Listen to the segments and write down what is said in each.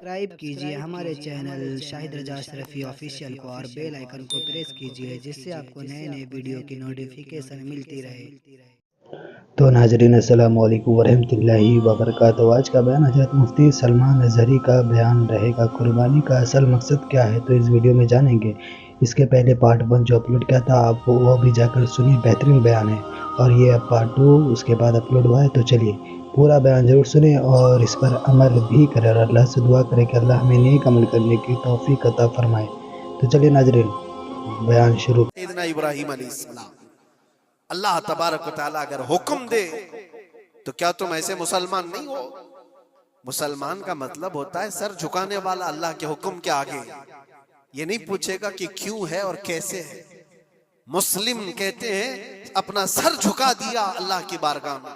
Subscribe کیجئے ہمارے channel شاہد رضا اشرفی official کو اور بیل آئیکن کو پریس کیجئے جس سے آپ کو نئے نئے ویڈیو کی نوٹیفیکیشن ملتی رہے۔ تو ناظرین السلام علیکم ورحمۃ اللہ وبرکاتہ۔ آج کا بیان حضرت مفتی سلمان اظہری کا بیان رہے گا۔ قربانی کا اصل مقصد کیا ہے تو اس ویڈیو میں جانیں گے۔ اس کے پہلے پارٹ 1 جو اپلوڈ کیا تھا آپ وہ بھی جا کر سنیں، بہترین بیان ہے، اور یہ اب پارٹ 2 اس کے بعد اپلوڈ ہوا ہے، تو چلیے پورا بیان ضرور سنیں اور اس پر عمل بھی کریں اور اللہ سے دعا کریں کہ اللہ ہمیں نیک عمل کرنے کی توفیق عطا فرمائے۔ تو چلیے ناظرین بیان شروع۔ سیدنا ابراہیم علیہ السلام، اللہ تبارک و تعالیٰ اگر حکم دے تو کیا تم ایسے مسلمان نہیں ہو؟ مسلمان کا مطلب ہوتا ہے سر جھکانے والا اللہ کے حکم کے آگے، یہ نہیں پوچھے گا کہ کیوں ہے اور کیسے ہے۔ مسلم کہتے ہیں اپنا سر جھکا دیا اللہ کی بارگاہ میں،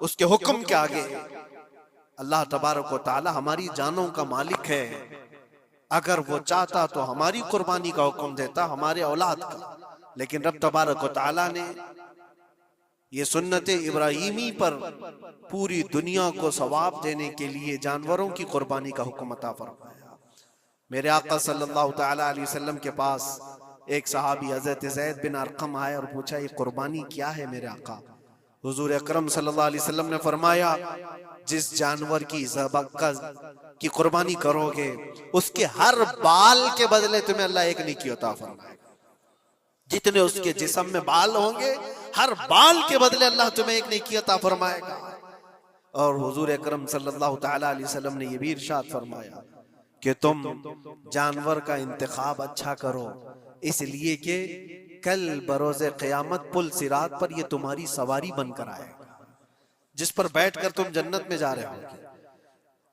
اس کے حکم کے آگے۔ اللہ تبارک و تعالیٰ ہماری جانوں کا مالک ہے، اگر وہ چاہتا تو ہماری قربانی کا حکم دیتا، ہمارے اولاد کا، لیکن رب تبارک و تعالیٰ نے یہ سنت ابراہیمی پر پوری دنیا کو ثواب دینے کے لیے جانوروں کی قربانی کا حکم عطا فرمایا۔ میرے آقا صلی اللہ تعالیٰ علیہ وسلم کے پاس ایک صحابی حضرت زید بن ارقم آئے اور پوچھا یہ قربانی کیا ہے میرے آقا؟ حضور اکرم صلی اللہ علیہ وسلم نے فرمایا جس جانور کی قربانی کرو گے اس کے ہر بال کے بدلے تمہیں اللہ ایک نیکی عطا فرمائے گا۔ جتنے اس کے جسم میں بال ہوں گے ہر بال کے بدلے اللہ تمہیں ایک نیکی عطا فرمائے گا۔ اور حضور اکرم صلی اللہ تعالیٰ علیہ وسلم نے یہ بھی ارشاد فرمایا کہ تم جانور کا انتخاب اچھا کرو، اس لیے کہ کل بروز قیامت پل صراط پر یہ تمہاری سواری بن کر آئے گا، جس پر بیٹھ کر تم جنت میں جا رہے ہو۔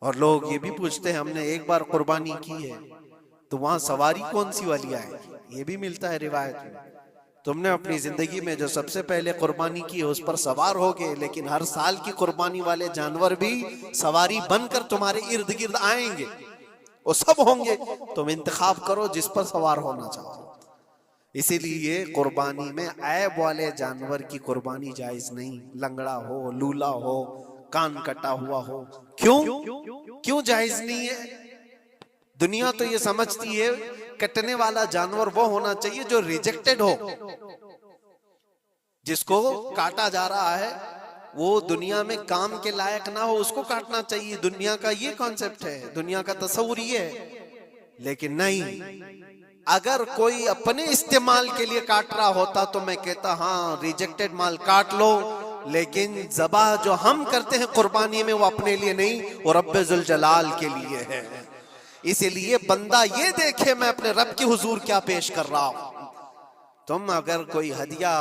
اور لوگ یہ بھی پوچھتے ہیں ہم نے ایک بار قربانی کی ہے تو وہاں سواری کون سی والی آئے گی؟ یہ بھی ملتا ہے روایت میں، تم نے اپنی زندگی میں جو سب سے پہلے قربانی کی ہے اس پر سوار ہوگے، لیکن ہر سال کی قربانی والے جانور بھی سواری بن کر تمہارے ارد گرد آئیں گے، وہ سب ہوں گے، تم انتخاب کرو جس پر سوار ہونا چاہو۔ اسی لیے قربانی میں عیب والے جانور کی قربانی جائز نہیں، لنگڑا ہو، لولا ہو، کان کٹا ہوا ہو۔ کیوں جائز نہیں ہے؟ دنیا تو یہ سمجھتی ہے کٹنے والا جانور وہ ہونا چاہیے جو ریجیکٹڈ ہو، جس کو کاٹا جا رہا ہے وہ دنیا میں کام کے لائق نہ ہو، اس کو کاٹنا چاہیے۔ دنیا کا یہ کانسیپٹ ہے، دنیا کا تصور یہ ہے، لیکن نہیں، اگر کوئی اپنے استعمال کے لیے کاٹ رہا ہوتا تو میں کہتا ہاں ریجیکٹڈ مال کاٹ لو، لیکن ذبح جو ہم کرتے ہیں قربانی میں وہ اپنے لیے نہیں، وہ رب ذوالجلال کے لیے ہے۔ اسی لیے بندہ یہ دیکھے میں اپنے رب کی حضور کیا پیش کر رہا ہوں۔ تم اگر کوئی ہدیہ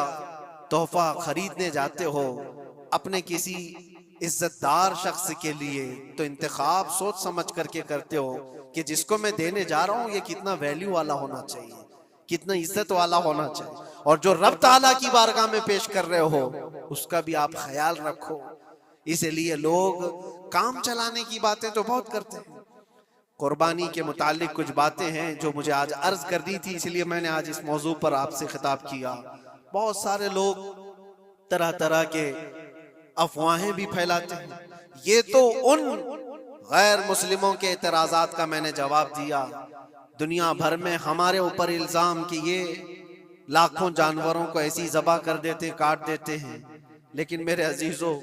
تحفہ خریدنے جاتے ہو اپنے کسی عزت دار شخص کے لیے تو انتخاب سوچ سمجھ کر کے کرتے ہو کہ جس کو میں دینے جا رہا ہوں یہ کتنا ویلیو والا ہونا چاہیے، کتنا عزت والا ہونا چاہیے، اور جو رب تعالیٰ کی بارگاہ میں پیش کر رہے ہو اس کا بھی آپ خیال رکھو۔ اسی لیے لوگ کام چلانے کی باتیں تو بہت کرتے ہیں، قربانی کے متعلق کچھ باتیں ہیں جو مجھے آج عرض کرنی تھی، اس لیے میں نے آج اس موضوع پر آپ سے خطاب کیا۔ بہت سارے لوگ طرح طرح کے افواہیں بھی پھیلاتے ہیں، یہ تو ان غیر مسلموں کے اعتراضات کا میں نے جواب دیا۔ دنیا بھر میں ہمارے اوپر الزام کہ یہ لاکھوں جانوروں کو ایسی ذبح کر دیتے، کاٹ دیتے ہیں، لیکن میرے عزیزو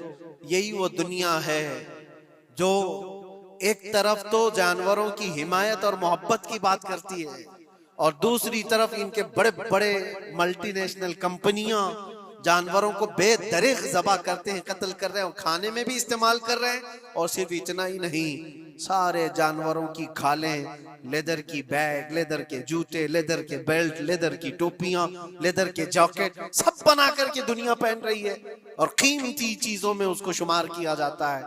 یہی وہ دنیا ہے جو ایک طرف تو جانوروں کی حمایت اور محبت کی بات کرتی ہے اور دوسری طرف ان کے بڑے بڑے ملٹی نیشنل کمپنیاں جانوروں کو بے دریغ ذبح کرتے ہیں، قتل کر رہے ہیں، کھانے میں بھی استعمال کر رہے ہیں، اور صرف اتنا ہی نہیں، سارے جانوروں کی کھالیں، لیدر کی بیگ، لیدر کے جوتے، لیدر کے بیلٹ، لیدر کی ٹوپیاں، لیدر کے جاکٹ سب بنا کر کے دنیا پہن رہی ہے اور قیمتی چیزوں میں اس کو شمار کیا جاتا ہے۔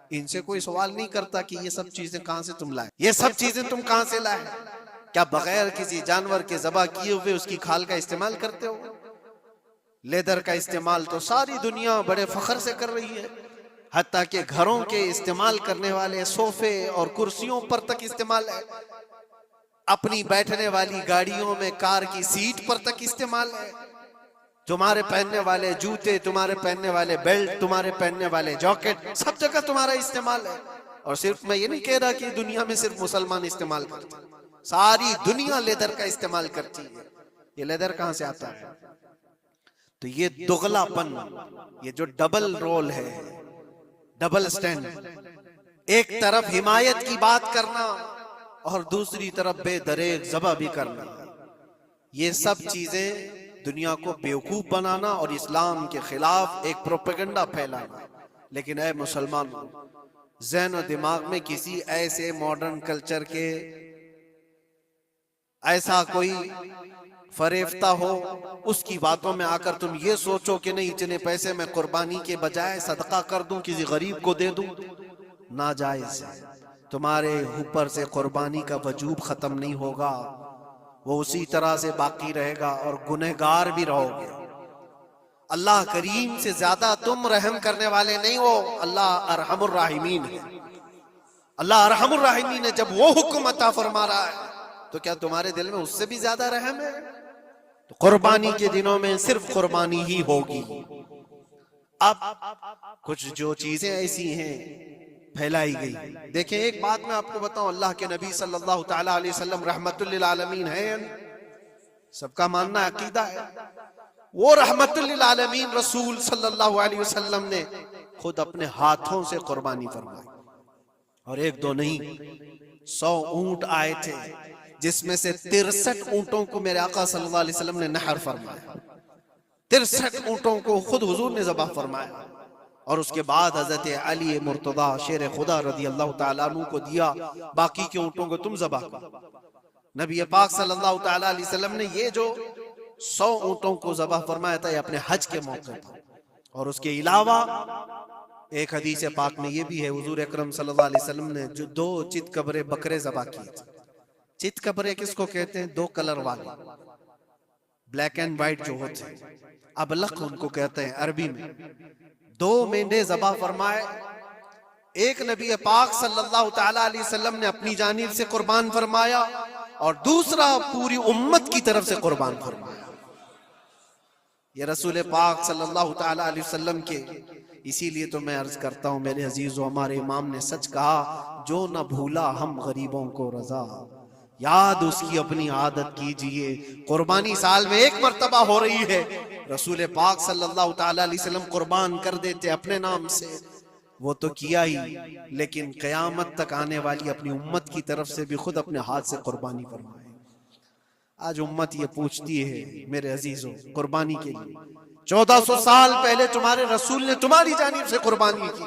ان سے کوئی سوال نہیں کرتا کہ یہ سب چیزیں کہاں سے تم لائے، یہ سب چیزیں تم کہاں سے لائے؟ کیا بغیر کسی جانور کے ذبح کیے ہوئے اس کی کھال کا استعمال کرتے ہو؟ لیدر کا استعمال تو ساری دنیا بڑے فخر سے کر رہی ہے، حتیٰ کہ گھروں کے استعمال کرنے والے صوفے اور کرسیوں پر تک استعمال ہے، اپنی بیٹھنے والی گاڑیوں میں کار کی سیٹ پر تک استعمال ہے، تمہارے پہننے والے جوتے، تمہارے پہننے والے بیلٹ، تمہارے پہننے والے جاکٹ، سب جگہ تمہارا استعمال ہے۔ اور صرف میں یہ نہیں کہہ رہا کہ دنیا میں صرف مسلمان استعمال کرتے ہیں، ساری دنیا لیدر کا استعمال کرتی ہے. یہ لیدر کہاں سے آتا ہے؟ تو یہ دغلا پن، یہ جو ڈبل رول ہے، ڈبل سٹینڈ، ایک طرف حمایت کی بات کرنا اور دوسری طرف بے دریغ ذبح بھی کرنا، یہ سب چیزیں دنیا کو بیوقوف بنانا اور اسلام کے خلاف ایک پروپیگنڈا پھیلانا. لیکن اے مسلمان، ذہن و دماغ میں کسی ایسے ماڈرن کلچر کے ایسا کوئی فریفتہ ہو، اس کی باتوں میں آ کر تم یہ سوچو کہ نہیں اتنے پیسے میں قربانی کے بجائے صدقہ کر دوں، کسی غریب کو دے دوں، ناجائز ہے. تمہارے اوپر سے قربانی کا وجوب ختم نہیں ہوگا، وہ اسی طرح سے باقی رہے گا اور گنہگار بھی رہو گے. اللہ کریم سے زیادہ تم رحم کرنے والے نہیں ہو، اللہ ارحم الراحمین ہے. اللہ ارحم الراحمین ہے. جب وہ حکم عطا فرما رہا ہے تو کیا تمہارے دل میں اس سے بھی زیادہ رحم ہے؟ تو قربانی کے دنوں میں صرف قربانی ہی ہوگی. اب کچھ جو چیزیں ایسی ہیں پھیلائی گئی. دیکھیں ایک بات میں آپ کو بتاؤں، اللہ کے نبی صلی اللہ تعالی علیہ وسلم رحمت للعالمین ہیں، سب کا ماننا عقیدہ ہے. وہ رحمت للعالمین رسول صلی اللہ علیہ وسلم نے خود اپنے ہاتھوں سے قربانی فرمائی، اور ایک دو نہیں، 100 اونٹ آئے تھے، جس میں سے 63 اونٹوں کو میرے آقا صلی اللہ علیہ وسلم نے نحر فرمایا. 63 اونٹوں کو خود حضور نے ذبح فرمایا، اور اس کے بعد حضرت علی مرتضیٰ شیر خدا رضی اللہ تعالیٰ عنہ کو دیا، باقی کے اونٹوں کو تم ذبح کرو. نبی پاک صلی اللہ تعالیٰ علیہ وسلم نے یہ جو 100 اونٹوں کو ذبح فرمایا تھا، یہ اپنے حج کے موقع پر. اور اس کے علاوہ ایک حدیث پاک میں یہ بھی ہے، حضور اکرم صلی اللہ علیہ وسلم نے جو 2 چت کبرے بکرے ذبح کیے تھے. چت کبرے کس کو کہتے ہیں؟ 2 کلر والے، بلیک اینڈ وائٹ جو ہوتے ہیں، ابلق ان کو کہتے ہیں عربی میں. 2 مینڈے ذبح فرمائے، ایک نبی پاک صلی اللہ تعالی علیہ وسلم نے اپنی جانب سے قربان فرمایا، اور دوسرا پوری امت کی طرف سے قربان فرمایا. یہ رسول پاک صلی اللہ تعالی علیہ وسلم کے، اسی لیے تو میں عرض کرتا ہوں میرے عزیزو، ہمارے امام نے سچ کہا، جو نہ بھولا ہم غریبوں کو رضا، یاد اس کی اپنی عادت کیجئے. قربانی سال میں 1 مرتبہ ہو رہی ہے، رسول پاک صلی اللہ تعالی علیہ وسلم قربان کر دیتے اپنے نام سے، وہ تو کیا ہی، لیکن قیامت تک آنے والی اپنی امت کی طرف سے بھی خود اپنے ہاتھ سے قربانی فرمائے. آج امت یہ پوچھتی ہے میرے عزیزوں، قربانی کے لیے 1400 سال پہلے تمہارے رسول نے تمہاری جانب سے قربانی کی،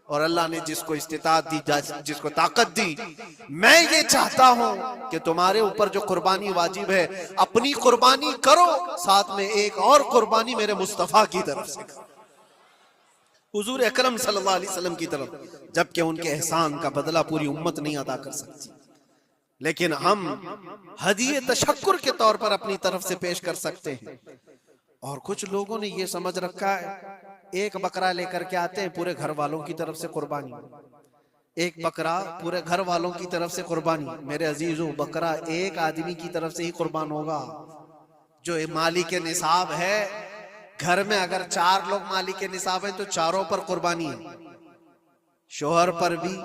اور اللہ نے جس کو استطاعت دی، جس کو طاقت دی، میں یہ چاہتا ہوں کہ تمہارے اوپر جو قربانی واجب ہے، اپنی قربانی کرو، ساتھ میں ایک اور قربانی میرے مصطفیٰ کی طرف سے کرو، حضور اکرم صلی اللہ علیہ وسلم کی طرف. جبکہ ان کے احسان کا بدلہ پوری امت نہیں ادا کر سکتی، لیکن ہم ہدیہ تشکر کے طور پر اپنی طرف سے پیش کر سکتے ہیں. اور کچھ لوگوں نے یہ سمجھ رکھا ہے، ایک بکرا لے کر کے آتے ہیں پورے گھر والوں کی طرف سے قربانی، ایک بکرا پورے گھر والوں کی طرف سے قربانی. میرے عزیزو، بکرا ایک آدمی کی طرف سے ہی قربان ہوگا جو مالک نصاب ہے. گھر میں اگر 4 لوگ مالک نصاب ہیں تو چاروں پر قربانی ہے، شوہر پر بھی،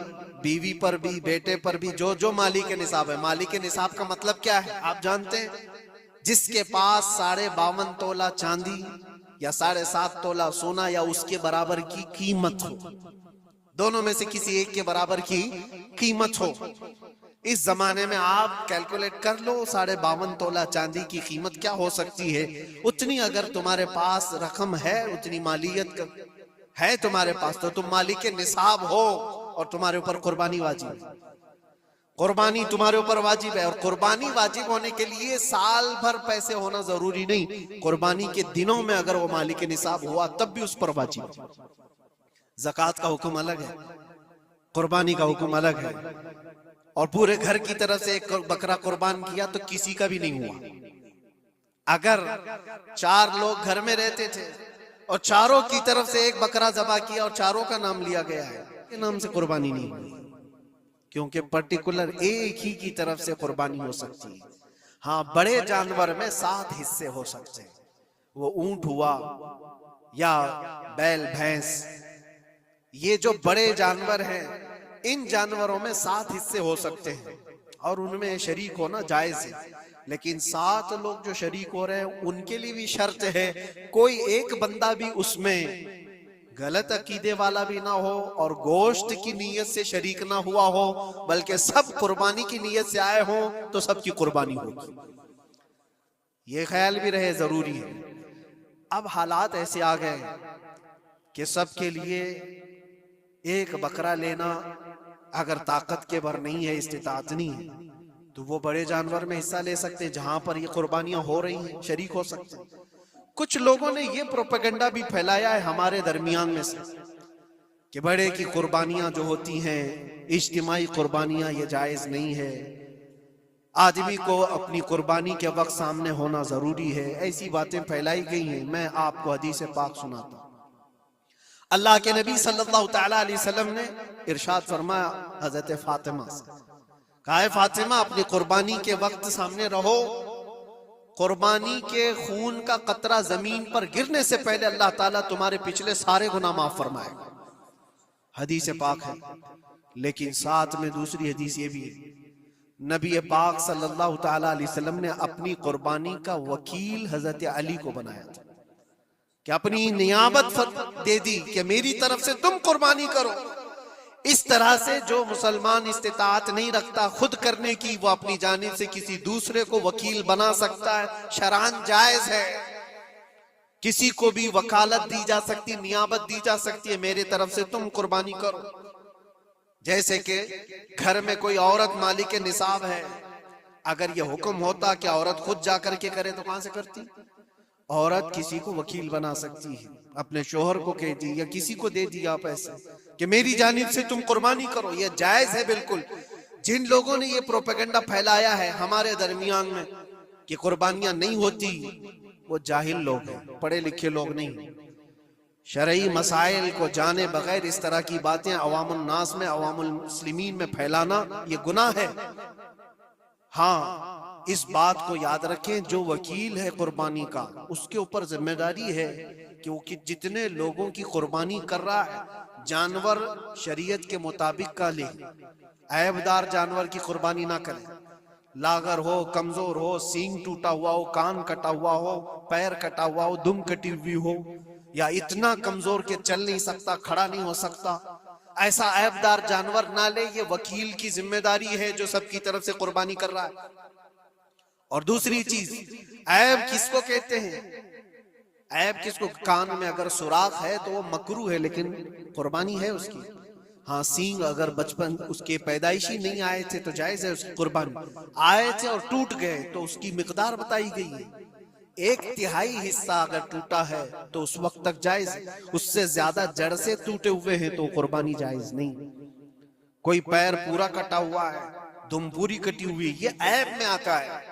بیوی پر بھی، بیٹے پر بھی، جو مالک نصاب ہے. مالک نصاب کا مطلب کیا ہے آپ جانتے ہیں؟ جس کے پاس 52.5 تولہ چاندی یا 7.5 تولہ سونا یا اس کے برابر کی قیمت ہو، دونوں میں سے کسی ایک کے برابر کی قیمت ہو. اس زمانے میں آپ کیلکولیٹ کر لو 52.5 تولہ چاندی کی قیمت کیا ہو سکتی ہے. اتنی اگر تمہارے پاس رقم ہے، اتنی مالیت ہے تمہارے پاس، تو تم مالک نصاب ہو اور تمہارے اوپر قربانی واجب ہے. قربانی تمہارے اوپر واجب ہے، اور قربانی واجب ہونے کے لیے سال بھر پیسے ہونا ضروری نہیں، قربانی کے دنوں میں اگر وہ مالک نصاب ہوا تب بھی اس پر واجب ہے. زکوٰۃ کا حکم الگ ہے، قربانی کا حکم الگ ہے. اور پورے گھر کی طرف سے ایک بکرا قربان کیا تو کسی کا بھی نہیں ہوا. اگر 4 لوگ گھر میں رہتے تھے اور چاروں کی طرف سے ایک بکرا ذبح کیا اور چاروں کا نام لیا گیا ہے، کے نام سے قربانی نہیں ہوئی، کیونکہ پرٹیکولر ایک ہی کی طرف سے قربانی ہو سکتی ہے. ہاں، بڑے جانور میں 7 حصے ہو سکتے ہیں، وہ اونٹ ہوا یا بیل بھینس، یہ جو بڑے جانور ہیں ان جانوروں میں 7 حصے ہو سکتے ہیں اور ان میں شریک ہونا جائز ہے، لیکن 7 لوگ جو شریک ہو رہے ہیں ان کے لیے بھی شرط ہے کوئی ایک بندہ بھی اس میں غلط عقیدے والا بھی نہ ہو اور گوشت کی نیت سے شریک نہ ہوا ہو، بلکہ سب قربانی کی نیت سے آئے ہوں تو سب کی قربانی ہوگی۔ یہ خیال بھی رہے، ضروری ہے۔ اب حالات ایسے آ گئے کہ سب کے لیے ایک بکرا لینا اگر طاقت کے بر نہیں ہے، استطاعت نہیں ہے، تو وہ بڑے جانور میں حصہ لے سکتے، جہاں پر یہ قربانیاں ہو رہی ہیں شریک ہو سکتے۔ کچھ لوگوں نے یہ پروپیگنڈا بھی پھیلایا ہے ہمارے درمیان میں سے کہ بڑے کی قربانیاں جو ہوتی ہیں اجتماعی قربانیاں، یہ جائز نہیں ہے، آدمی کو اپنی قربانی کے وقت سامنے ہونا ضروری ہے۔ ایسی باتیں پھیلائی گئی ہیں۔ میں آپ کو حدیث پاک سناتا ہوں۔ اللہ کے نبی صلی اللہ تعالیٰ علیہ وسلم نے ارشاد فرمایا حضرت فاطمہ سے، کہا ہے فاطمہ اپنی قربانی کے وقت سامنے رہو، قربانی کے خون کا قطرہ زمین پر گرنے سے پہلے اللہ تعالیٰ تمہارے پچھلے سارے گناہ معاف فرمائے گا۔ حدیث پاک ہے، لیکن ساتھ میں دوسری حدیث یہ بھی ہے، نبی پاک صلی اللہ تعالیٰ علیہ وسلم نے اپنی قربانی کا وکیل حضرت علی کو بنایا تھا کہ اپنی نیابت دے دی کہ میری طرف سے تم قربانی کرو۔ اس طرح سے جو مسلمان استطاعت نہیں رکھتا خود کرنے کی، وہ اپنی جانب سے کسی دوسرے کو وکیل بنا سکتا ہے، شرعاً جائز ہے۔ کسی کو بھی وکالت دی جا سکتی، نیابت دی جا سکتی ہے، میرے طرف سے تم قربانی کرو۔ جیسے کہ گھر میں کوئی عورت مالک نصاب ہے، اگر یہ حکم ہوتا کہ عورت خود جا کر کے کرے تو کہاں سے کرتی؟ عورت کسی کو وکیل بنا سکتی ہے، اپنے شوہر کو کہہ دی یا کسی کو دے دیا پیسے کہ میری جانب سے تم قربانی کرو، یہ جائز ہے بالکل۔ جن لوگوں نے یہ پروپیگنڈا پھیلایا ہے ہمارے درمیان میں کہ قربانیاں نہیں ہوتی، وہ جاہل لوگ ہیں، پڑھے لکھے لوگ نہیں۔ شرعی مسائل کو جانے بغیر اس طرح کی باتیں عوام الناس میں، عوام المسلمین میں پھیلانا یہ گناہ ہے۔ ہاں اس بات کو یاد رکھیں، جو وکیل ہے قربانی کا اس کے اوپر ذمہ داری ہے کہ وہ جتنے لوگوں کی قربانی کر رہا ہے جانور شریعت کے مطابق کا لے، عیب دار جانور کی قربانی نہ کرے، لاغر ہو، کمزور ہو، سینگ ٹوٹا ہوا ہو، کان کٹا ہوا ہو، پیر کٹا ہوا ہو، دم کٹی ہوئی ہو، یا اتنا کمزور کہ چل نہیں سکتا، کھڑا نہیں ہو سکتا، ایسا عیب دار جانور نہ لے۔ یہ وکیل کی ذمہ داری ہے جو سب کی طرف سے قربانی کر رہا ہے۔ اور دوسری چیز، عیب کس کو کہتے ہیں؟ عیب کس کو؟ کان میں اگر سوراخ ہے تو وہ مکروہ ہے لیکن قربانی ہے اس کی۔ ہاں سینگ اگر بچپن اس کے پیدائشی نہیں آئے تھے تو جائز ہے اس کی قربانی، آئے تھے اور ٹوٹ گئے تو اس کی مقدار بتائی گئی ہے، 1/3 حصہ اگر ٹوٹا ہے تو اس وقت تک جائز ہے، اس سے زیادہ جڑ سے ٹوٹے ہوئے ہیں تو قربانی جائز نہیں۔ کوئی پیر پورا کٹا ہوا ہے، دم پوری کٹی ہوئی، یہ عیب میں آتا ہے۔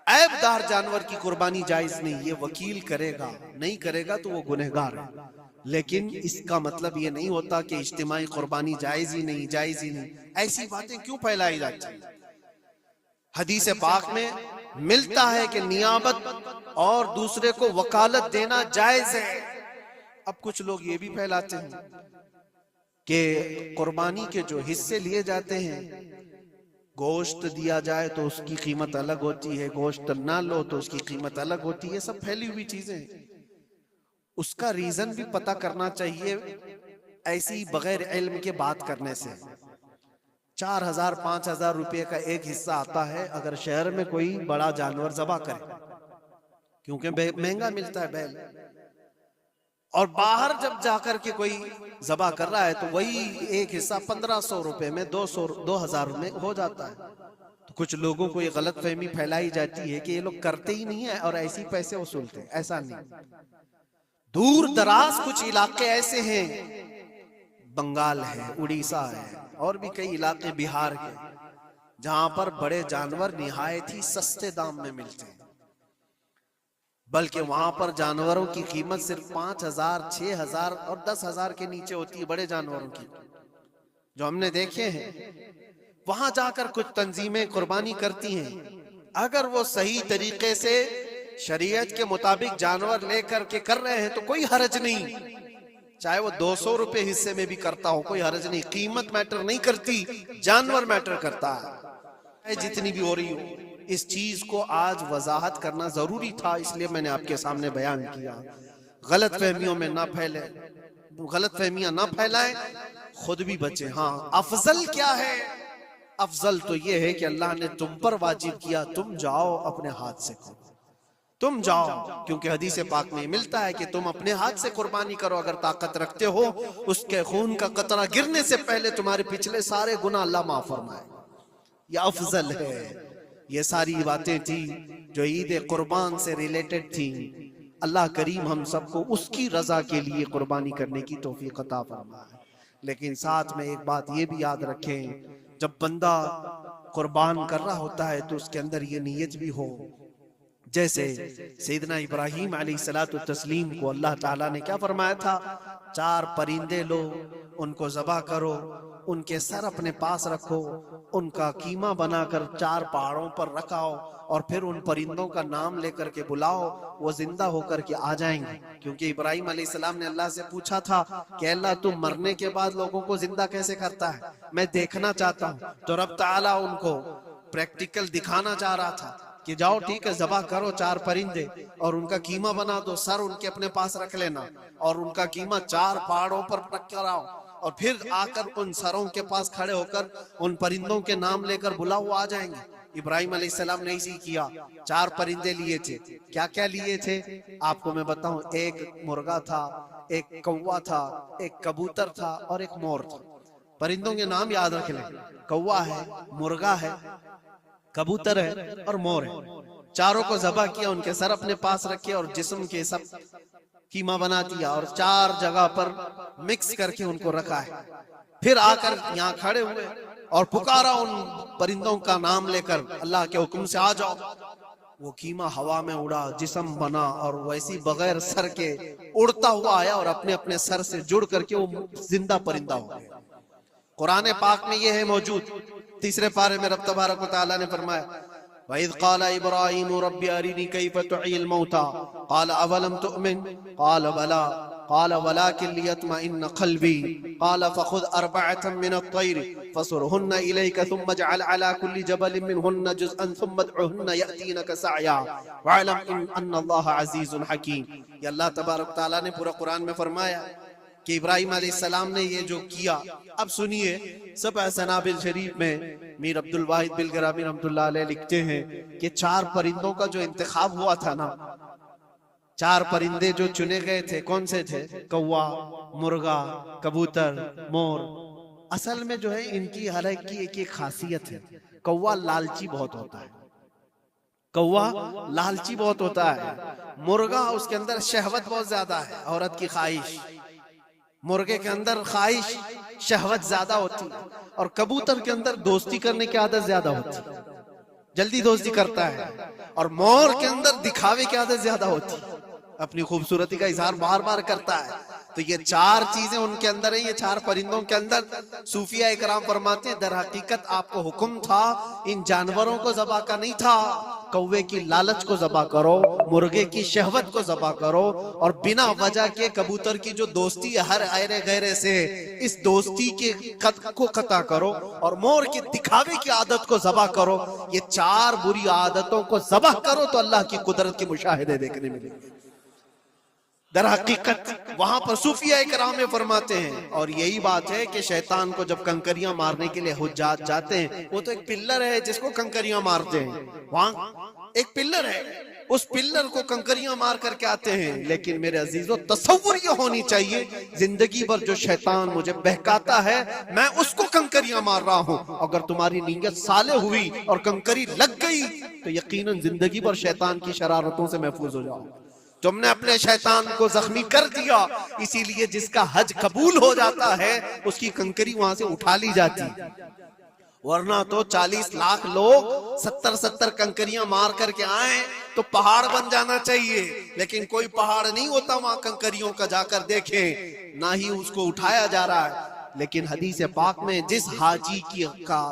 عیب دار جانور کی قربانی جائز نہیں، یہ وکیل کرے گا، نہیں کرے گا تو وہ گنہگار ہے۔ لیکن اس کا مطلب یہ نہیں ہوتا کہ اجتماعی قربانی جائز ہی نہیں، جائز ہی نہیں۔ ایسی باتیں کیوں پھیلائی جاتی ہیں؟ حدیث پاک میں ملتا ہے کہ نیابت اور دوسرے کو وکالت دینا جائز ہے۔ اب کچھ لوگ یہ بھی پھیلاتے ہیں کہ قربانی کے جو حصے لیے جاتے ہیں، گوشت دیا جائے تو اس کی قیمت الگ ہوتی ہے، گوشت نہ لو تو اس کی قیمت الگ ہوتی ہے، یہ سب پھیلی ہوئی چیزیں ہیں۔ اس کا ریزن بھی پتہ کرنا چاہیے، ایسی بغیر علم کے بات کرنے سے۔ 4000-5000 روپے کا ایک حصہ آتا ہے اگر شہر میں کوئی بڑا جانور ذبح کرے، کیونکہ مہنگا ملتا ہے بیل، اور باہر جب جا کر کے کوئی ذبح کر رہا ہے تو وہی ایک حصہ 1500 روپے میں 2000 میں ہو جاتا ہے۔ تو کچھ لوگوں کو یہ غلط فہمی پھیلائی جاتی ہے کہ یہ لوگ کرتے ہی نہیں ہیں اور ایسی پیسے وصولتے ہیں، ایسا نہیں۔ دور دراز کچھ علاقے ایسے ہیں، بنگال ہے، اڑیسہ ہے، اور بھی کئی علاقے بہار کے، جہاں پر بڑے جانور نہایت ہی سستے دام میں ملتے ہیں، بلکہ وہاں پر جانوروں کی قیمت صرف 5000 6000 اور 10000 کے نیچے ہوتی ہے، بڑے جانوروں کی جو ہم نے دیکھے ہیں۔ وہاں جا کر کچھ تنظیمیں قربانی کرتی ہیں، اگر وہ صحیح طریقے سے شریعت کے مطابق جانور لے کر کے کر رہے ہیں تو کوئی حرج نہیں، چاہے وہ 200 روپے حصے میں بھی کرتا ہو، کوئی حرج نہیں، قیمت میٹر نہیں کرتی، جانور میٹر کرتا ہے، جتنی بھی ہو رہی ہو۔ اس چیز کو آج وضاحت کرنا ضروری تھا، اس لیے میں نے آپ کے سامنے بیان کیا۔ غلط فہمیوں میں نہ پھیلے، غلط فہمیاں نہ پھیلائیں، خود بھی بچیں۔ ہاں، افضل کیا ہے؟ افضل تو یہ ہے کہ اللہ نے تم پر واجب کیا، تم جاؤ اپنے ہاتھ سے کرو، تم جاؤ، کیونکہ حدیث پاک میں ملتا ہے کہ تم اپنے ہاتھ سے قربانی کرو اگر طاقت رکھتے ہو، اس کے خون کا قطرہ گرنے سے پہلے تمہارے پچھلے سارے گناہ اللہ معاف فرمائے۔ یہ افضل ہے۔ یہ ساری باتیں تھیں جو عید قربان سے ریلیٹڈ تھیں۔ اللہ کریم ہم سب کو اس کی رضا کے لیے قربانی کرنے کی توفیق عطا فرمائے۔ لیکن ساتھ میں ایک بات یہ بھی یاد رکھیں، جب بندہ قربان کر رہا ہوتا ہے تو اس کے اندر یہ نیت بھی ہو، جیسے سیدنا ابراہیم علیہ السلام کو اللہ تعالیٰ نے کیا فرمایا تھا؟ 4 پرندے لو، ان کو ذبح کرو، ان کے سر اپنے پاس رکھو، ان کا قیمہ بنا کر 4 پہاڑوں پر رکھاؤ، اور پھر ان پرندوں کا نام لے کر کے بلاؤ، وہ زندہ ہو کر کے آ جائیں گے۔ کیونکہ ابراہیم علیہ السلام نے اللہ سے پوچھا تھا کہ اللہ تم مرنے کے بعد لوگوں کو زندہ کیسے کرتا ہے، میں دیکھنا چاہتا ہوں۔ تو رب تعالیٰ ان کو پریکٹیکل دکھانا چاہ رہا تھا کہ جاؤ ٹھیک ہے، ذبح کرو 4 پرندے اور ان کا قیمہ بنا دو، سر ان کے اپنے پاس رکھ لینا، اور ان کا قیمہ 4 پہاڑوں پر رکھ کر آؤ، اور پھر آ کر ان سروں کے پاس کھڑے ہو کر ان پرندوں کے نام لے کر بلاؤ، وہ آ جائیں گے۔ ابراہیم علیہ السلام نے اسی کیا، 4 پرندے لیے تھے۔ کیا کیا لیے تھے آپ کو میں بتاؤں؟ ایک مرغا تھا، ایک کوا تھا، ایک کبوتر تھا، اور ایک مور تھا۔ پرندوں کے نام یاد رکھ لیں، کوا ہے، مرغا ہے، کبوتر ہے اور مور ہے۔ چاروں کو ذبح کیا، ان کے سر اپنے پاس رکھے اور جسم کے سب قیمہ بنا دیا، اور 4 جگہ پر مکس کر کے ان کو رکھا ہے۔ پھر آ کر یہاں کھڑے ہوئے اور پکارا ان پرندوں کا نام لے کر، اللہ کے حکم سے آ جاؤ۔ وہ قیمہ ہوا میں اڑا، جسم بنا، اور ویسی بغیر سر کے اڑتا ہوا آیا اور اپنے اپنے سر سے جڑ کر کے وہ زندہ پرندہ ہو گیا۔ قرآن پاک میں یہ ہے موجود، 3 پارے میں رب تبارک و تعالیٰ نے فرمایا وَإِذْ قَالَ إِبْرَاهِيمُ رَبِّ أَرِنِي كَيْفَ تُحْيِي الْمَوْتَى قَالَ أَوَلَمْ تُؤْمِنْ قَالَ بَلَىٰ قَالَ وَلَٰكِنْ لِيَطْمَئِنَّ قَلْبِي قَالَ فَخُذْ 4 مِنَ الطَّيْرِ فَصُرْهُنَّ إِلَيْكَ ثُمَّ اجْعَلْ عَلَىٰ كُلِّ جَبَلٍ مِّنْهُنَّ جُزْءًا ثُمَّ ادْعُهُنَّ يَأْتِينَكَ سَعْيًا وَاعْلَمْ أَنَّ اللَّهَ عَزِيزٌ حَكِيمٌ۔ یہ اللہ تبارک تعالیٰ نے پورا قرآن میں فرمایا کہ ابراہیم علیہ السلام نے یہ جو کیا۔ اب سنیے، سبع سنابل شریف میں میر عبد الواحد بلگرامی رحمۃ اللہ علیہ لکھتے ہیں کہ 4 پرندوں کا جو انتخاب ہوا تھا نا، 4 پرندے جو چنے گئے تھے، کون سے تھے؟ کوا، مرغا، کبوتر، مور۔ اصل میں جو ہے ان کی ہر ایک کی ایک خاصیت ہے۔ کوا لالچی بہت ہوتا ہے، کوا لالچی بہت ہوتا ہے۔ مرغا اس کے اندر شہوت بہت زیادہ ہے، عورت کی خواہش، مرغے کے اندر خواہش شہوت زیادہ ہوتی ہے، اور کبوتر کے اندر دوستی کرنے کی عادت زیادہ ہوتی ہے، جلدی دوستی کرتا ہے، اور مور کے اندر دکھاوے کی عادت زیادہ ہوتی ہے، اپنی خوبصورتی کا اظہار بار بار کرتا ہے۔ تو یہ 4 چیزیں ان کے اندر ہیں، یہ 4 پرندوں کے اندر۔ صوفیہ اکرام فرماتے ہیں در حقیقت آپ کو حکم تھا ان جانوروں کو ذبح کا نہیں تھا، کوے کی لالچ کو ذبح کرو، مرغے کی شہوت کو ذبح کرو، اور بنا وجہ کے کبوتر کی جو دوستی ہے ہر ایرے غیرے سے، اس دوستی کے کو قطع کرو، اور مور کے دکھاوے کی عادت کو ذبح کرو۔ یہ 4 بری عادتوں کو ذبح کرو تو اللہ کی قدرت کے مشاہدے دیکھنے ملیں گے۔ در حقیقت وہاں پر صوفیہ اکرام میں فرماتے ہیں، اور یہی بات ہے کہ شیطان کو جب کنکریاں مارنے کے لیے حجاج جاتے ہیں، وہ تو ایک پلر ہے جس کو کنکریاں مارتے ہیں، وہاں ایک پلر ہے، اس پلر کو کنکریاں مار کر کے آتے ہیں۔ لیکن میرے عزیزو، تصور یہ ہونی چاہیے زندگی بھر جو شیطان مجھے بہکاتا ہے میں اس کو کنکریاں مار رہا ہوں۔ اگر تمہاری نیت صالح ہوئی اور کنکری لگ گئی تو یقیناً زندگی بھر شیطان کی شرارتوں سے محفوظ ہو جاؤ۔ تم نے اپنے شیطان کو زخمی کر دیا، اسی لیے جس کا حج قبول ہو جاتا ہے اس کی کنکری وہاں سے اٹھا لی جاتی، ورنہ تو 40 لاکھ لوگ 70 کنکریاں مار کر کے آئیں تو پہاڑ بن جانا چاہیے، لیکن کوئی پہاڑ نہیں ہوتا وہاں کنکریوں کا، جا کر دیکھیں، نہ ہی اس کو اٹھایا جا رہا ہے۔ لیکن حدیث پاک میں جس حاجی کا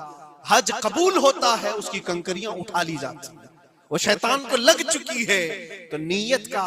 حج قبول ہوتا ہے اس کی کنکریاں اٹھا لی جاتی ہیں، وہ شیطان کو لگ چکی ہے۔ تو نیت کا